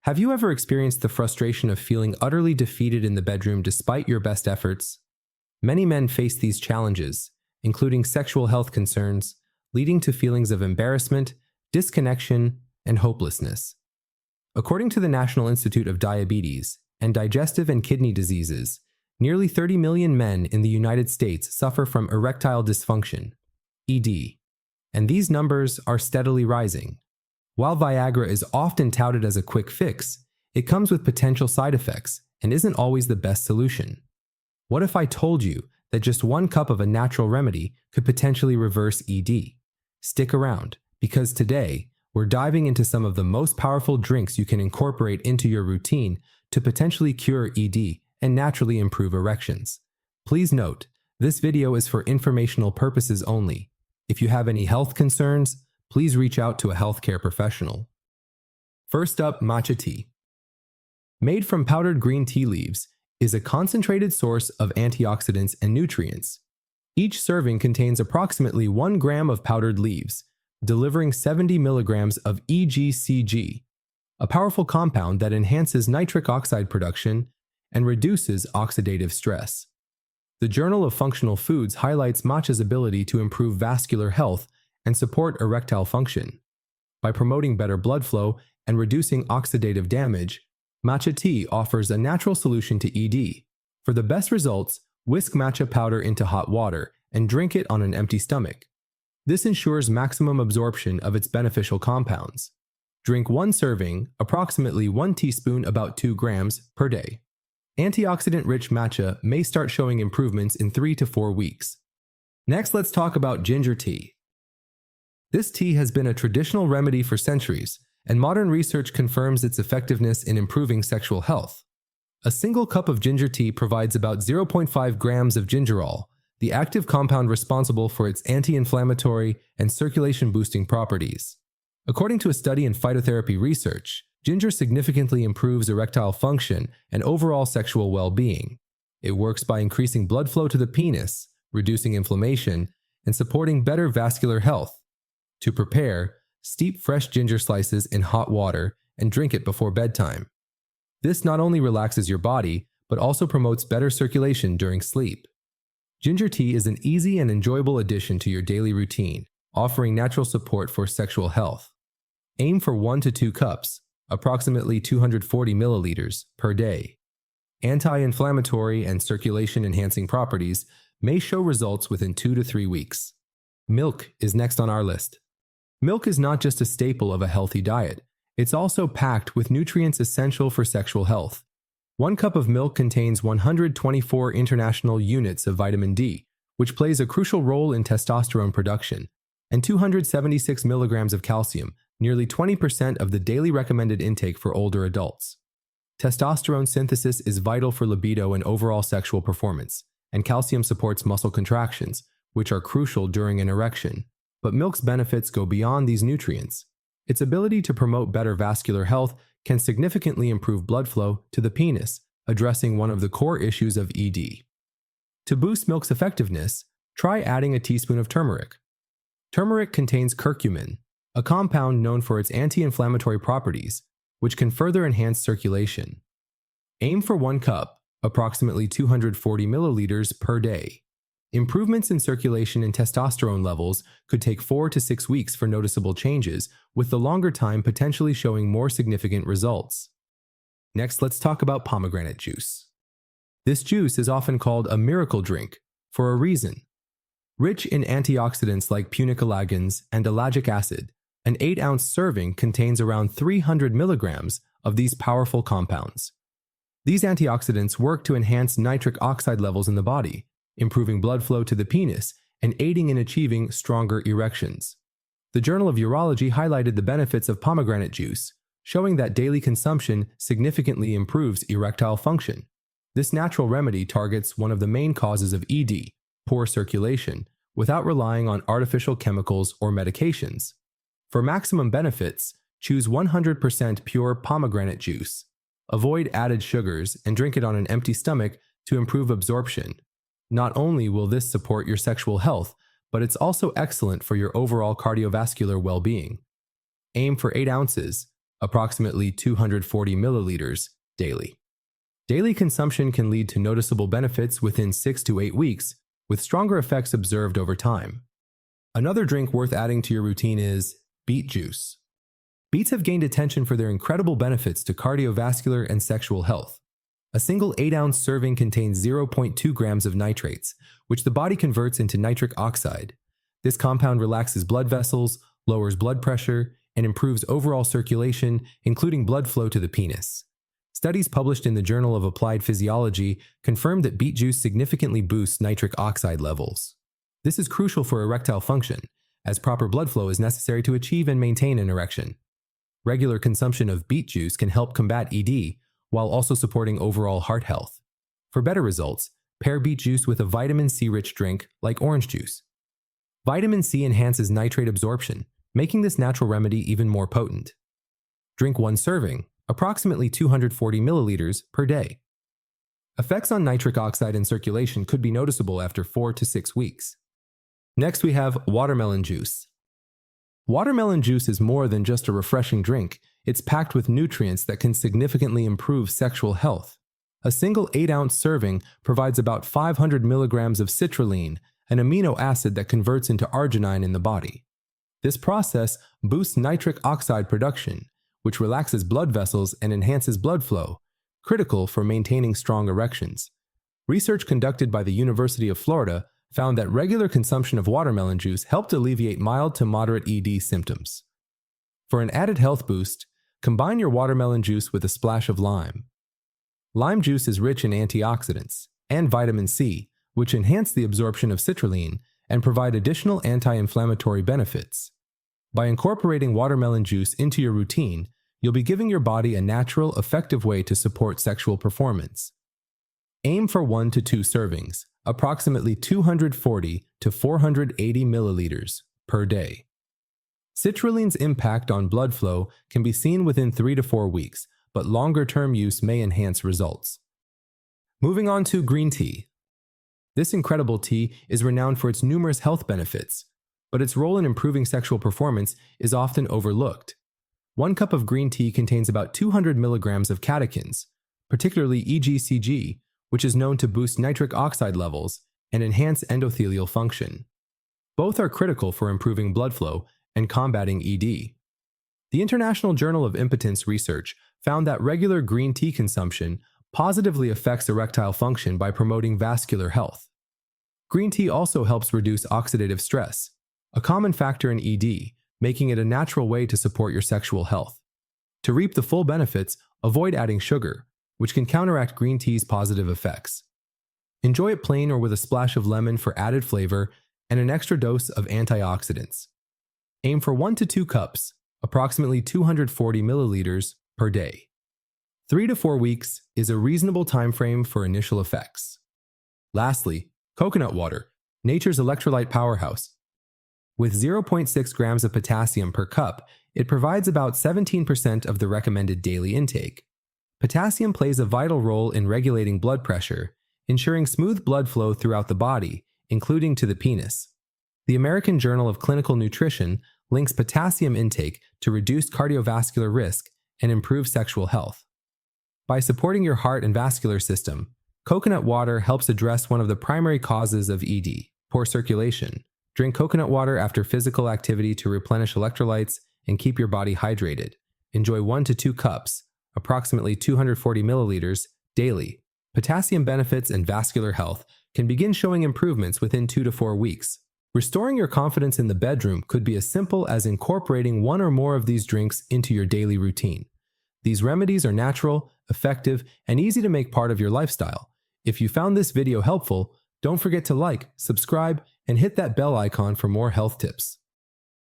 Have you ever experienced the frustration of feeling utterly defeated in the bedroom despite your best efforts? Many men face these challenges, including sexual health concerns, leading to feelings of embarrassment, disconnection, and hopelessness. According to the National Institute of Diabetes and Digestive and Kidney Diseases, nearly 30 million men in the United States suffer from erectile dysfunction, ED, and these numbers are steadily rising. While Viagra is often touted as a quick fix, it comes with potential side effects and isn't always the best solution. What if I told you that just 1 cup of a natural remedy could potentially reverse ED? Stick around, because today, we're diving into some of the most powerful drinks you can incorporate into your routine to potentially cure ED and naturally improve erections. Please note, this video is for informational purposes only. If you have any health concerns, please reach out to a healthcare professional. First up, matcha tea. Made from powdered green tea leaves, is a concentrated source of antioxidants and nutrients. Each serving contains approximately 1 gram of powdered leaves, delivering 70 milligrams of EGCG, a powerful compound that enhances nitric oxide production and reduces oxidative stress. The Journal of Functional Foods highlights matcha's ability to improve vascular health and support erectile function. By promoting better blood flow and reducing oxidative damage, matcha tea offers a natural solution to ED. For the best results, whisk matcha powder into hot water and drink it on an empty stomach. This ensures maximum absorption of its beneficial compounds. Drink 1 serving, approximately 1 teaspoon about 2 grams, per day. Antioxidant-rich matcha may start showing improvements in 3 to 4 weeks. Next, let's talk about ginger tea. This tea has been a traditional remedy for centuries, and modern research confirms its effectiveness in improving sexual health. A single cup of ginger tea provides about 0.5 grams of gingerol, the active compound responsible for its anti-inflammatory and circulation-boosting properties. According to a study in phytotherapy research, ginger significantly improves erectile function and overall sexual well-being. It works by increasing blood flow to the penis, reducing inflammation, and supporting better vascular health. To prepare, steep fresh ginger slices in hot water and drink it before bedtime. This not only relaxes your body, but also promotes better circulation during sleep. Ginger tea is an easy and enjoyable addition to your daily routine, offering natural support for sexual health. Aim for 1 to 2 cups, approximately 240 milliliters, per day. Anti-inflammatory and circulation-enhancing properties may show results within 2 to 3 weeks. Milk is next on our list. Milk is not just a staple of a healthy diet, it's also packed with nutrients essential for sexual health. 1 cup of milk contains 124 international units of vitamin D, which plays a crucial role in testosterone production, and 276 milligrams of calcium, nearly 20% of the daily recommended intake for older adults. Testosterone synthesis is vital for libido and overall sexual performance, and calcium supports muscle contractions, which are crucial during an erection. But milk's benefits go beyond these nutrients. Its ability to promote better vascular health can significantly improve blood flow to the penis, addressing one of the core issues of ED. To boost milk's effectiveness, try adding a teaspoon of turmeric. Turmeric contains curcumin, a compound known for its anti-inflammatory properties, which can further enhance circulation. Aim for 1 cup, approximately 240 milliliters, per day. Improvements in circulation and testosterone levels could take 4 to 6 weeks for noticeable changes, with the longer time potentially showing more significant results. Next, let's talk about pomegranate juice. This juice is often called a miracle drink for a reason. Rich in antioxidants like punicalagins and ellagic acid, an 8-ounce serving contains around 300 milligrams of these powerful compounds. These antioxidants work to enhance nitric oxide levels in the body, improving blood flow to the penis and aiding in achieving stronger erections. The Journal of Urology highlighted the benefits of pomegranate juice, showing that daily consumption significantly improves erectile function. This natural remedy targets one of the main causes of ED, poor circulation, without relying on artificial chemicals or medications. For maximum benefits, choose 100% pure pomegranate juice. Avoid added sugars and drink it on an empty stomach to improve absorption. Not only will this support your sexual health, but it's also excellent for your overall cardiovascular well-being. Aim for 8 ounces, approximately 240 milliliters, daily. Daily consumption can lead to noticeable benefits within 6 to 8 weeks, with stronger effects observed over time. Another drink worth adding to your routine is beet juice. Beets have gained attention for their incredible benefits to cardiovascular and sexual health. A single 8-ounce serving contains 0.2 grams of nitrates, which the body converts into nitric oxide. This compound relaxes blood vessels, lowers blood pressure, and improves overall circulation, including blood flow to the penis. Studies published in the Journal of Applied Physiology confirmed that beet juice significantly boosts nitric oxide levels. This is crucial for erectile function, as proper blood flow is necessary to achieve and maintain an erection. Regular consumption of beet juice can help combat ED, while also supporting overall heart health. For better results, pair beet juice with a vitamin C-rich drink like orange juice. Vitamin C enhances nitrate absorption, making this natural remedy even more potent. Drink 1 serving, approximately 240 milliliters per day. Effects on nitric oxide and circulation could be noticeable after 4 to 6 weeks. Next, we have watermelon juice. Watermelon juice is more than just a refreshing drink. It's packed with nutrients that can significantly improve sexual health. A single 8-ounce serving provides about 500 milligrams of citrulline, an amino acid that converts into arginine in the body. This process boosts nitric oxide production, which relaxes blood vessels and enhances blood flow, critical for maintaining strong erections. Research conducted by the University of Florida found that regular consumption of watermelon juice helped alleviate mild to moderate ED symptoms. For an added health boost, combine your watermelon juice with a splash of lime. Lime juice is rich in antioxidants and vitamin C, which enhance the absorption of citrulline and provide additional anti-inflammatory benefits. By incorporating watermelon juice into your routine, you'll be giving your body a natural, effective way to support sexual performance. Aim for 1 to 2 servings, approximately 240 to 480 milliliters per day. Citrulline's impact on blood flow can be seen within 3 to 4 weeks, but longer-term use may enhance results. Moving on to green tea. This incredible tea is renowned for its numerous health benefits, but its role in improving sexual performance is often overlooked. 1 cup of green tea contains about 200 milligrams of catechins, particularly EGCG, which is known to boost nitric oxide levels and enhance endothelial function. Both are critical for improving blood flow and combating ED. The International Journal of Impotence Research found that regular green tea consumption positively affects erectile function by promoting vascular health. Green tea also helps reduce oxidative stress, a common factor in ED, making it a natural way to support your sexual health. To reap the full benefits, avoid adding sugar, which can counteract green tea's positive effects. Enjoy it plain or with a splash of lemon for added flavor and an extra dose of antioxidants. Aim for 1 to 2 cups, approximately 240 milliliters per day. 3 to 4 weeks is a reasonable time frame for initial effects. Lastly, coconut water, nature's electrolyte powerhouse. With 0.6 grams of potassium per cup, it provides about 17% of the recommended daily intake. Potassium plays a vital role in regulating blood pressure, ensuring smooth blood flow throughout the body, including to the penis. The American Journal of Clinical Nutrition links potassium intake to reduced cardiovascular risk and improve sexual health. By supporting your heart and vascular system, coconut water helps address one of the primary causes of ED, poor circulation. Drink coconut water after physical activity to replenish electrolytes and keep your body hydrated. Enjoy 1 to 2 cups, approximately 240 milliliters, daily. Potassium benefits and vascular health can begin showing improvements within 2 to 4 weeks. Restoring your confidence in the bedroom could be as simple as incorporating 1 or more of these drinks into your daily routine. These remedies are natural, effective, and easy to make part of your lifestyle. If you found this video helpful, don't forget to like, subscribe, and hit that bell icon for more health tips.